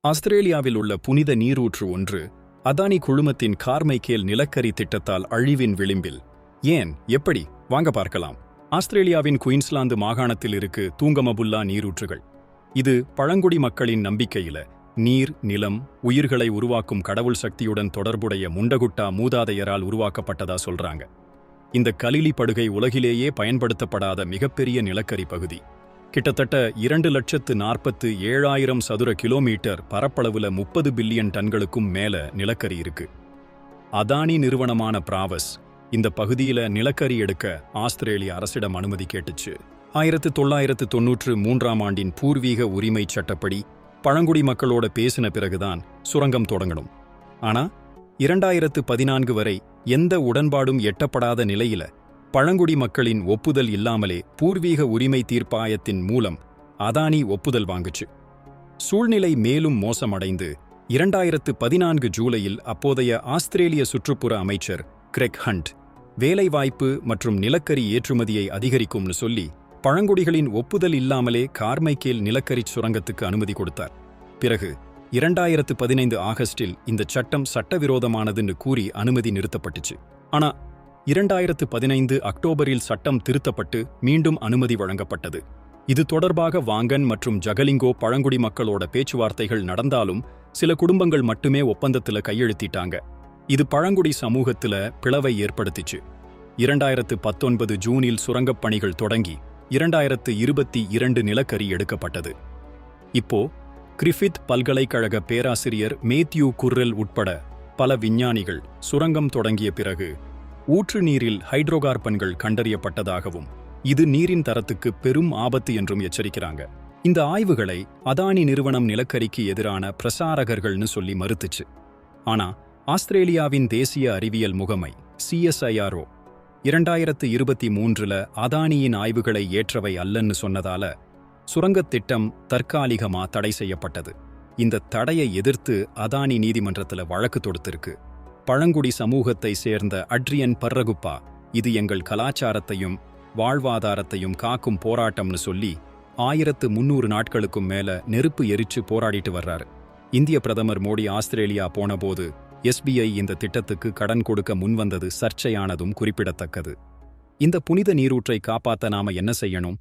ஆஸ்திரேலியாவில் உள்ள புனித நீரூற்று ஒன்று அதானி குழுமத்தின் கார்மைக்கேல் நிலக்கரி திட்டத்தால் அழிவின் விளிம்பில். ஏன், எப்படி? வாங்க பார்க்கலாம். ஆஸ்திரேலியாவின் குயின்ஸ்லாந்து மாகாணத்தில் இருக்கு தூங்கமபுல்லா நீரூற்றுகள். இது பழங்குடி மக்களின் நம்பிக்கையில நீர், நிலம், உயிர்களை உருவாக்கும் கடவுள் சக்தியுடன் தொடர்புடைய முண்டகுட்டா மூதாதையரால் உருவாக்கப்பட்டதா சொல்றாங்க. இந்த கலிலி படுகை உலகிலேயே பயன்படுத்தப்படாத மிகப்பெரிய நிலக்கரி பகுதி. கிட்டத்தட்ட 2,47,000 சதுர கிலோமீட்டர் பரப்பளவுல 30 பில்லியன் டன்களுக்கும் மேல நிலக்கரி இருக்கு. அதானி நிறுவனமான பிராவஸ் இந்த பகுதியில நிலக்கரி எடுக்க ஆஸ்திரேலிய அரசிடம் அனுமதி கேட்டுச்சு. 1993 ஆண்டின் பூர்வீக உரிமை சட்டப்படி பழங்குடி மக்களோட பேசின பிறகுதான் சுரங்கம் தொடங்கணும். ஆனா 2014 வரை எந்த உடன்பாடும் எட்டப்படாத நிலையில பழங்குடி மக்களின் ஒப்புதல் இல்லாமலே பூர்வீக உரிமை தீர்ப்பாயத்தின் மூலம் அதானி ஒப்புதல் வாங்குச்சு. சூழ்நிலை மேலும் மோசமடைந்து 2014 ஜூலையில் அப்போதைய ஆஸ்திரேலிய சுற்றுப்புற அமைச்சர் கிரெக் ஹண்ட் வேலைவாய்ப்பு மற்றும் நிலக்கரி ஏற்றுமதியை அதிகரிக்கும்னு சொல்லி பழங்குடிகளின் ஒப்புதல் இல்லாமலே கார்மைக்கேல் நிலக்கரி சுரங்கத்துக்கு அனுமதி கொடுத்தார். பிறகு 2015 ஆகஸ்டில் இந்த சட்டம் சட்டவிரோதமானதுன்னு கூறி அனுமதி நிறுத்தப்பட்டுச்சு. ஆனா 2015 அக்டோபரில் சட்டம் திருத்தப்பட்டு மீண்டும் அனுமதி வழங்கப்பட்டது. இது தொடர்பாக வாங்கன் மற்றும் ஜகலிங்கோ பழங்குடி மக்களோட பேச்சுவார்த்தைகள் நடந்தாலும் சில குடும்பங்கள் மட்டுமே ஒப்பந்தத்துல கையெழுத்திட்டாங்க. இது பழங்குடி சமூகத்துல பிளவை ஏற்படுத்திச்சு. 2019 ஜூனில் சுரங்கப் பணிகள் தொடங்கி 2022 நிலக்கரி எடுக்கப்பட்டது. இப்போ கிரிஃபித் பல்கலைக்கழக பேராசிரியர் மேத்யூ குர்ரெல் உட்பட பல விஞ்ஞானிகள் சுரங்கம் தொடங்கிய பிறகு ஊற்று நீரில் ஹைட்ரோகார்பன்கள் கண்டறியப்பட்டதாகவும் இது நீரின் தரத்துக்கு பெரும் ஆபத்து என்றும் எச்சரிக்கிறாங்க. இந்த ஆய்வுகளை அதானி நிறுவனம் நிலக்கரிக்கு எதிரான பிரசாரகர்கள்னு சொல்லி மறுத்துச்சு. ஆனா ஆஸ்திரேலியாவின் தேசிய அறிவியல் முகமை CSIRO 2023 அதானியின் ஆய்வுகளை ஏற்றவை அல்லன்னு சொன்னதால சுரங்கத் திட்டம் தற்காலிகமா தடை செய்யப்பட்டது. இந்த தடையை எதிர்த்து அதானி நீதிமன்றத்துல வழக்கு தொடுத்திருக்கு. பழங்குடி சமூகத்தை சேர்ந்த அட்ரியன் பர்ரகுப்பா இது எங்கள் கலாச்சாரத்தையும் வாழ்வாதாரத்தையும் காக்கும் போராட்டம்னு சொல்லி 1300 நாட்களுக்கும் மேல நெருப்பு எரிச்சு போராடிட்டு வர்றாரு. இந்திய பிரதமர் மோடி ஆஸ்திரேலியா போனபோது SBI இந்த திட்டத்துக்கு கடன் கொடுக்க முன்வந்தது சர்ச்சையானதும் குறிப்பிடத்தக்கது. இந்த புனித நீரூற்றை காப்பாத்த நாம என்ன செய்யணும்?